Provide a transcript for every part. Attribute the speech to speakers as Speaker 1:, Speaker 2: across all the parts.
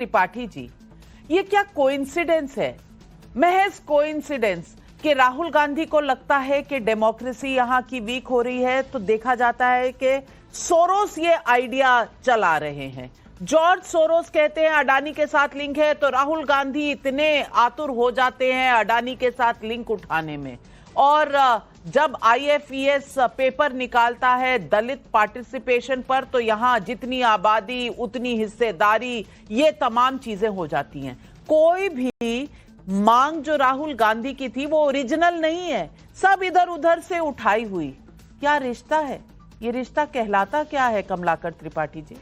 Speaker 1: त्रिपाठी जी, ये क्या कोइंसिडेंस है, महज कोइंसिडेंस कि राहुल गांधी को लगता है कि डेमोक्रेसी यहां की वीक हो रही है, तो देखा जाता है कि सोरोस ये आइडिया चला रहे हैं। जॉर्ज सोरोस कहते हैं अडानी के साथ लिंक है, तो राहुल गांधी इतने आतुर हो जाते हैं अडानी के साथ लिंक उठाने में। और जब IFES पेपर निकालता है दलित पार्टिसिपेशन पर, तो यहां जितनी आबादी उतनी हिस्सेदारी, ये तमाम चीजें हो जाती हैं। कोई भी मांग जो राहुल गांधी की थी वो ओरिजिनल नहीं है, सब इधर उधर से उठाई हुई। क्या रिश्ता है ये? रिश्ता कहलाता क्या है कमलाकर त्रिपाठी जी?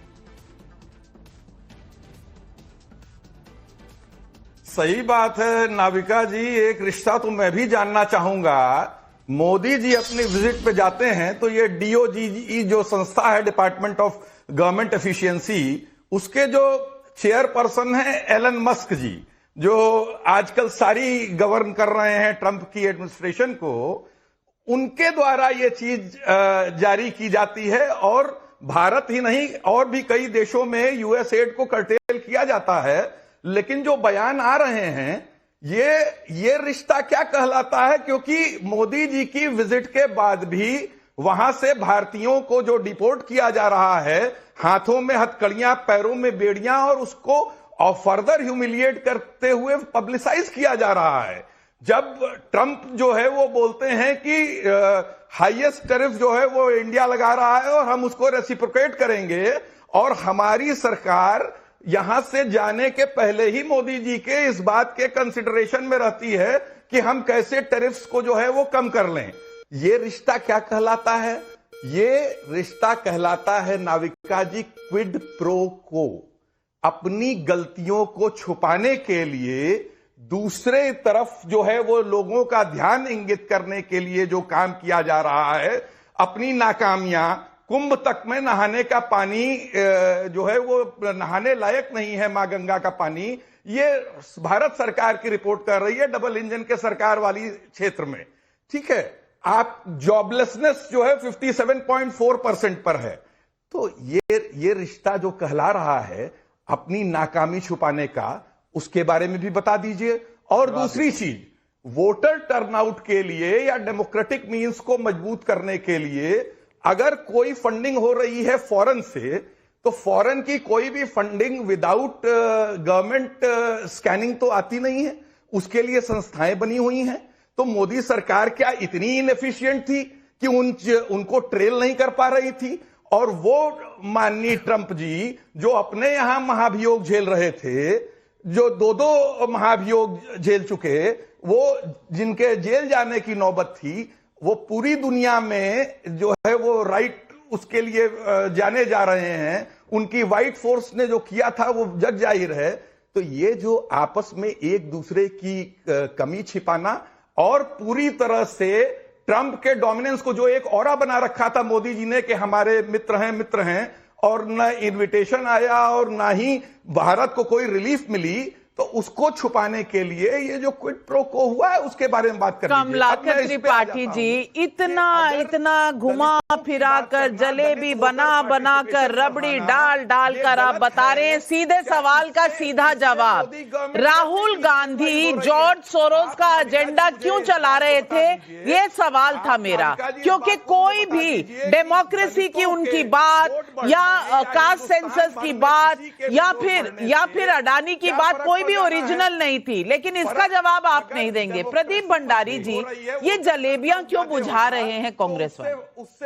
Speaker 2: सही बात है नाविका जी, एक रिश्ता तो मैं भी जानना चाहूंगा। मोदी जी अपनी विजिट पे जाते हैं तो ये DOGE जो संस्था है, डिपार्टमेंट ऑफ गवर्नमेंट एफिशिएंसी, उसके जो चेयरपर्सन हैं एलन मस्क जी, जो आजकल सारी गवर्न कर रहे हैं ट्रंप की एडमिनिस्ट्रेशन को, उनके द्वारा ये चीज जारी की जाती है। और भारत ही नहीं और भी कई देशों में US एड को कर्टेल किया जाता है। लेकिन जो बयान आ रहे हैं ये रिश्ता क्या कहलाता है? क्योंकि मोदी जी की विजिट के बाद भी वहां से भारतीयों को जो डिपोर्ट किया जा रहा है, हाथों में हथकड़ियां, पैरों में बेड़ियां, और उसको और फर्दर ह्यूमिलिएट करते हुए पब्लिसाइज किया जा रहा है। जब ट्रंप जो है वो बोलते हैं कि हाईएस्ट टैरिफ जो है वो इंडिया लगा रहा है और हम उसको रेसिप्रोकेट करेंगे, और हमारी सरकार यहां से जाने के पहले ही मोदी जी के इस बात के कंसिडरेशन में रहती है कि हम कैसे टैरिफ्स को जो है वो कम कर लें। ये रिश्ता क्या कहलाता है? ये रिश्ता कहलाता है नाविका जी क्विड प्रो को। अपनी गलतियों को छुपाने के लिए दूसरे तरफ जो है वो लोगों का ध्यान इंगित करने के लिए जो काम किया जा रहा है, अपनी नाकामियां, कुंभ तक में नहाने का पानी जो है वो नहाने लायक नहीं है, मां गंगा का पानी, ये भारत सरकार की रिपोर्ट कर रही है, डबल इंजन के सरकार वाली क्षेत्र में। ठीक है, आप जॉबलेसनेस जो है 57.4% पर है। तो ये रिश्ता जो कहला रहा है अपनी नाकामी छुपाने का, उसके बारे में भी बता दीजिए। और दूसरी चीज, वोटर टर्नआउट के लिए या डेमोक्रेटिक मींस को मजबूत करने के लिए अगर कोई फंडिंग हो रही है फॉरेन से, तो फॉरेन की कोई भी फंडिंग विदाउट गवर्नमेंट स्कैनिंग तो आती नहीं है, उसके लिए संस्थाएं बनी हुई हैं। तो मोदी सरकार क्या इतनी इनएफिशिएंट थी कि उनको ट्रेल नहीं कर पा रही थी? और वो माननीय ट्रंप जी जो अपने यहां महाभियोग झेल रहे थे, जो दो महाभियोग झेल चुके, वो जिनके जेल जाने की नौबत थी, वो पूरी दुनिया में जो है वो राइट उसके लिए जाने जा रहे हैं। उनकी व्हाइट फोर्स ने जो किया था वो जग जाहिर है। तो ये जो आपस में एक दूसरे की कमी छिपाना और पूरी तरह से ट्रंप के डोमिनेंस को जो एक ऑरा बना रखा था मोदी जी ने कि हमारे मित्र हैं, और न इनविटेशन आया और ना ही भारत को कोई रिलीफ मिली, तो उसको छुपाने के लिए ये जो क्विड प्रो को हुआ है उसके बारे में बात कर लीजिए।
Speaker 1: कमलाकर त्रिपाठी जी, इतना घुमा फिरा कर, जलेबी बना कर, रबड़ी डाल कर आप बता रहे हैं सीधे सवाल का सीधा जवाब। राहुल गांधी जॉर्ज सोरोस का एजेंडा क्यों चला रहे थे, ये सवाल था मेरा। क्योंकि कोई भी डेमोक्रेसी की उनकी बात या कास्ट सेंसस की बात या फिर अडानी की बात कोई भी ओरिजिनल नहीं थी। लेकिन इसका जवाब आप नहीं देंगे। प्रदीप भंडारी जी, ये जलेबियां क्यों बुझा रहे हैं कांग्रेस वाले?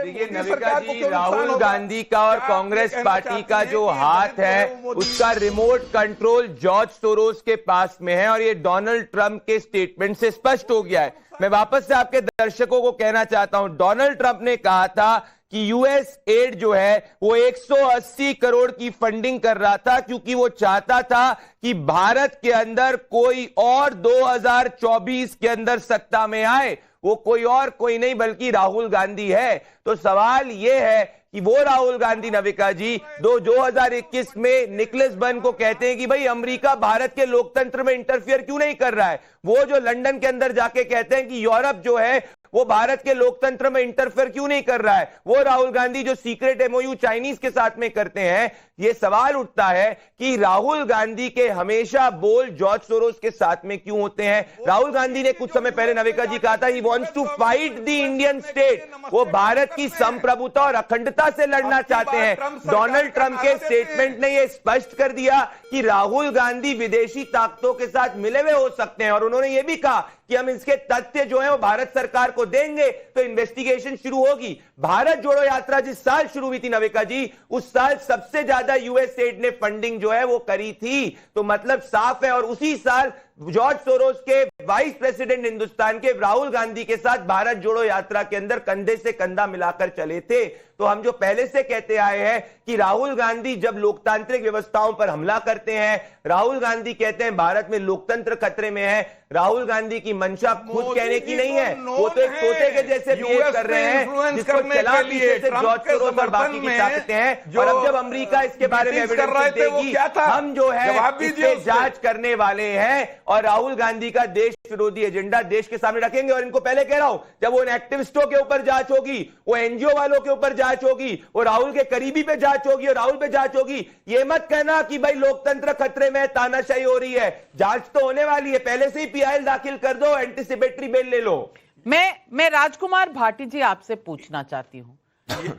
Speaker 3: देखिए नविका जी, राहुल गांधी का और कांग्रेस पार्टी का जो हाथ है उसका रिमोट कंट्रोल जॉर्ज सोरोस के पास में है, और ये डोनाल्ड ट्रंप के स्टेटमेंट से स्पष्ट हो गया है। मैं वापस से आपके दर्शकों को कहना चाहता हूं, डोनाल्ड ट्रंप ने कहा था कि US एड जो है वो 180 करोड़ की फंडिंग कर रहा था, क्योंकि वो चाहता था कि भारत के अंदर कोई और 2024 के अंदर सत्ता में आए। वो कोई नहीं बल्कि राहुल गांधी है। तो सवाल ये है कि वो राहुल गांधी नविका जी 2021 में निकोलस बर्न को कहते हैं कि भाई अमेरिका भारत के लोकतंत्र में इंटरफियर क्यों नहीं कर रहा है। वो जो लंदन के अंदर जाके कहते हैं कि यूरोप जो है वो भारत के लोकतंत्र में इंटरफेयर क्यों नहीं कर रहा है। वो राहुल गांधी जो सीक्रेट MOU चाइनीज के साथ में करते हैं, ये सवाल उठता है कि राहुल गांधी के हमेशा बोल जॉर्ज सोरोस के साथ में क्यों होते हैं। राहुल गांधी ने कुछ समय पहले नाविका जी कहा था he wants to fight the Indian state, वो भारत की संप्रभुता और अखंडता से लड़ना चाहते हैं। डोनाल्ड ट्रंप के स्टेटमेंट ने यह स्पष्ट कर दिया कि राहुल गांधी विदेशी ताकतों के साथ मिले हुए हो सकते हैं, और उन्होंने यह भी कहा कि हम इसके तथ्य जो है वो भारत सरकार को देंगे तो इन्वेस्टिगेशन शुरू होगी। भारत जोड़ो यात्रा जिस साल शुरू हुई थी नाविका जी, उस साल सबसे ज्यादा यूएस एड ने फंडिंग जो है वो करी थी, तो मतलब साफ है। और उसी साल जॉर्ज सोरोस के वाइस प्रेसिडेंट हिंदुस्तान के राहुल गांधी के साथ भारत जोड़ो यात्रा के अंदर कंधे से कंधा मिलाकर चले थे। तो हम जो पहले से कहते आए हैं कि राहुल गांधी जब लोकतांत्रिक व्यवस्थाओं पर हमला करते हैं, राहुल गांधी कहते हैं भारत में लोकतंत्र खतरे में है, राहुल गांधी की मंशा खुद कहने की नहीं है, वो तो एक तोते के जैसे बिहेव कर रहे हैं जिसको चला पीछे से जॉर्ज सोरोस और बाकी की ताकतें हैं। और अब जब अमेरिका इसके बारे में एविडेंस देगी, हम जो है इस पे जांच करने वाले हैं और राहुल गांधी का देश विरोधी एजेंडा देश के सामने रखेंगे। और इनको पहले कह रहा हूं, जब वो एक्टिविस्टों के ऊपर जांच होगी, वो एनजीओ वालों के ऊपर जांच होगी, वो राहुल के करीबी पे जांच होगी और राहुल पे जांच होगी, ये मत कहना कि भाई लोकतंत्र खतरे में, तानाशाही हो रही है। जांच तो होने वाली है, पहले से ही पीआईएल दाखिल कर दो, एंटीसिपेटरी बेल ले लो।
Speaker 1: मैं राजकुमार भाटी जी आपसे पूछना चाहती हूं,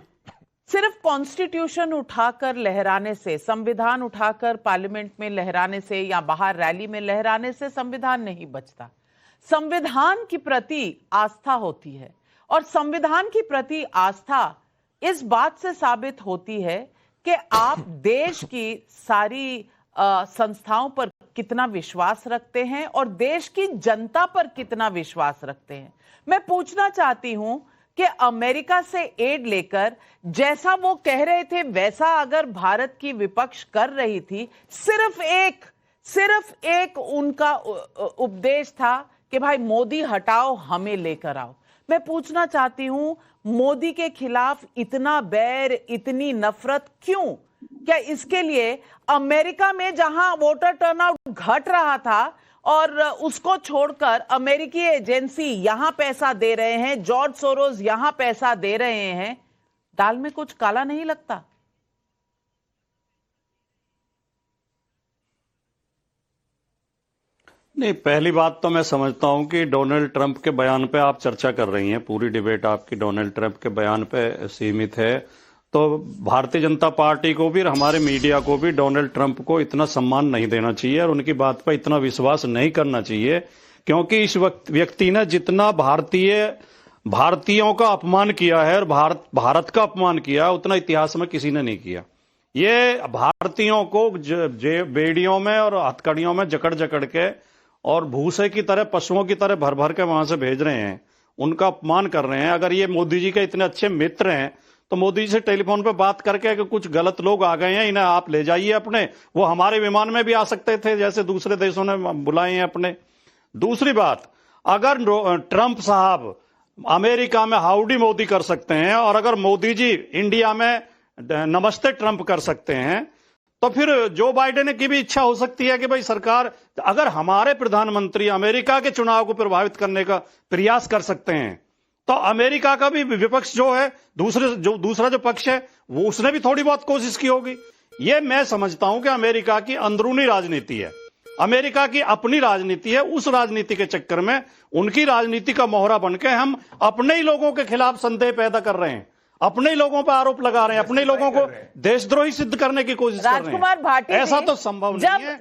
Speaker 1: सिर्फ कॉन्स्टिट्यूशन उठाकर लहराने से, संविधान उठाकर पार्लियामेंट में लहराने से या बाहर रैली में लहराने से संविधान नहीं बचता। संविधान की प्रति आस्था होती है, और संविधान की प्रति आस्था इस बात से साबित होती है कि आप देश की सारी संस्थाओं पर कितना विश्वास रखते हैं और देश की जनता पर कितना विश्वास रखते हैं। मैं पूछना चाहती हूं कि अमेरिका से एड लेकर जैसा वो कह रहे थे वैसा अगर भारत की विपक्ष कर रही थी, सिर्फ एक उनका उपदेश था कि भाई मोदी हटाओ, हमें लेकर आओ। मैं पूछना चाहती हूं, मोदी के खिलाफ इतना बैर, इतनी नफरत क्यों? क्या इसके लिए अमेरिका में जहां वोटर टर्नआउट घट रहा था और उसको छोड़कर अमेरिकी एजेंसी यहां पैसा दे रहे हैं, जॉर्ज सोरोस यहां पैसा दे रहे हैं, दाल में कुछ काला नहीं लगता?
Speaker 4: नहीं, पहली बात तो मैं समझता हूं कि डोनाल्ड ट्रंप के बयान पे आप चर्चा कर रही हैं, पूरी डिबेट आपकी डोनाल्ड ट्रंप के बयान पे सीमित है। तो भारतीय जनता पार्टी को भी और हमारे मीडिया को भी डोनाल्ड ट्रंप को इतना सम्मान नहीं देना चाहिए और उनकी बात पर इतना विश्वास नहीं करना चाहिए, क्योंकि इस व्यक्ति ने जितना भारतीयों का अपमान किया है और भारत का अपमान किया, उतना इतिहास में किसी ने नहीं किया। ये भारतीयों को बेड़ियों में और हथकड़ियों में जकड़ जकड़ के और भूसे की तरह, पशुओं की तरह भर भर के वहां से भेज रहे हैं, उनका अपमान कर रहे हैं। अगर ये मोदी जी के इतने अच्छे मित्र हैं तो मोदी जी से टेलीफोन पे बात करके कि कुछ गलत लोग आ गए हैं, इन्हें आप ले जाइए अपने, वो हमारे विमान में भी आ सकते थे जैसे दूसरे देशों ने बुलाए हैं अपने। दूसरी बात, अगर ट्रंप साहब अमेरिका में हाउडी मोदी कर सकते हैं और अगर मोदी जी इंडिया में नमस्ते ट्रंप कर सकते हैं, तो फिर जो बाइडेन की भी इच्छा हो सकती है कि भाई सरकार, अगर हमारे प्रधानमंत्री अमेरिका के चुनाव को प्रभावित करने का प्रयास कर सकते हैं, तो अमेरिका का भी विपक्ष जो है, दूसरा जो पक्ष है, वो उसने भी थोड़ी बहुत कोशिश की होगी। ये मैं समझता हूं कि अमेरिका की अंदरूनी राजनीति है, अमेरिका की अपनी राजनीति है। उस राजनीति के चक्कर में उनकी राजनीति का मोहरा बनके हम अपने ही लोगों के खिलाफ संदेह पैदा कर रहे हैं, अपने ही लोगों पर आरोप लगा रहे हैं, अपने ही लोगों को देशद्रोही सिद्ध करने की कोशिश कर रहे हैं।
Speaker 1: राजकुमार भाटी,
Speaker 4: ऐसा तो संभव नहीं है।